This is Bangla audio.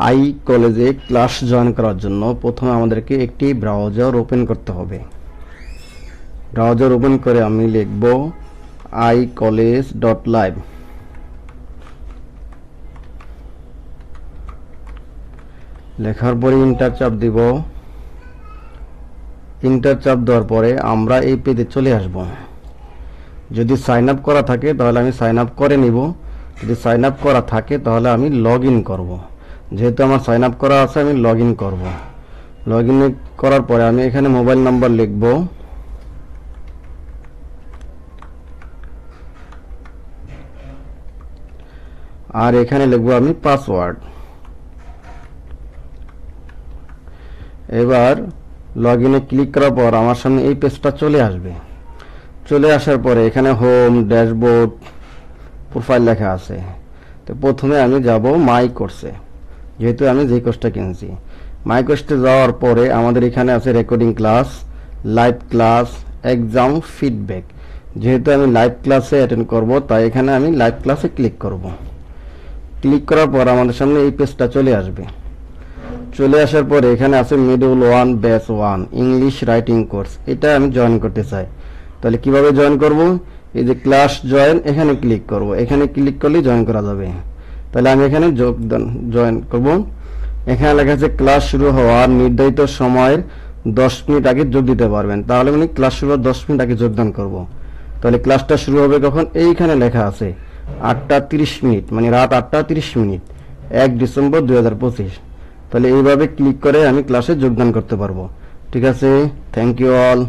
আই কলেজে ক্লাস জয়েন করার জন্য প্রথমে আমাদেরকে একটি ব্রাউজার ওপেন করতে হবে। ব্রাউজার ওপেন করে আমি লিখব icollege.live। লেখার পরে ইন্টার চাপ দিব। ইন্টার চাপ দেওয়ার পরে আমরা এই পেজে চলে আসব। যদি সাইন আপ করা থাকে তাহলে আমি সাইন আপ করে নিব, যদি সাইন আপ করা থাকে তাহলে আমি লগ ইন করবো। যেহেতু আমার সাইন আপ করা আছে আমি লগ ইন করবো। লগ ইন করার পরে আমি এখানে মোবাইল নাম্বার লিখব। আর এখানে লিখব আমি পাসওয়ার্ড। এবার লগ ইনে ক্লিক করার পর আমার সামনে এই পেজটা চলে আসবে। চলে আসার পরে এখানে হোম, ড্যাশবোর্ড, প্রোফাইল লেখা আছে। তো প্রথমে আমি যাব মাই কোর্সে, যেহেতু আমি যে কোর্সটা কিনছি। মাই কোর্সে যাওয়ার পরে আমাদের এখানে আছে recording class, live class, exam, feedback. যেহেতু আমি লাইভ ক্লাসে অ্যাটেন্ড করব তাই এখানে আমি লাইভ ক্লাসে ক্লিক করব। ক্লিক করার পর আমাদের সামনে এই পেজটা চলে আসবে। চলে আসার পরে এখানে আছে middle 1 batch 1 English writing course. এটা আমি জয়েন করতে চাই। তাহলে কিভাবে জয়েন করব? এই যে ক্লাস জয়েন, এখানে ক্লিক করব। এখানে ক্লিক করলে জয়েন করা যাবে। তাহলে আমি এখানে জয়েন করব। এখানে লেখা আছে ক্লাস শুরু হওয়ার নির্ধারিত সময়ের 10 মিনিট আগে যোগ দিতে পারবেন। তাহলে আমি ক্লাস শুরু হওয়ার 10 মিনিট আগে যোগদান করব। তাহলে ক্লাসটা শুরু হবে কখন? এইখানে লেখা আছে 8টা 30 মিনিট, মানে রাত 8টা 30 মিনিট, 1 ডিসেম্বর 2025। তাহলে এইভাবে ক্লিক করে আমি ক্লাসে যোগদান করতে পারবো। ঠিক আছে, থ্যাংক ইউ অল।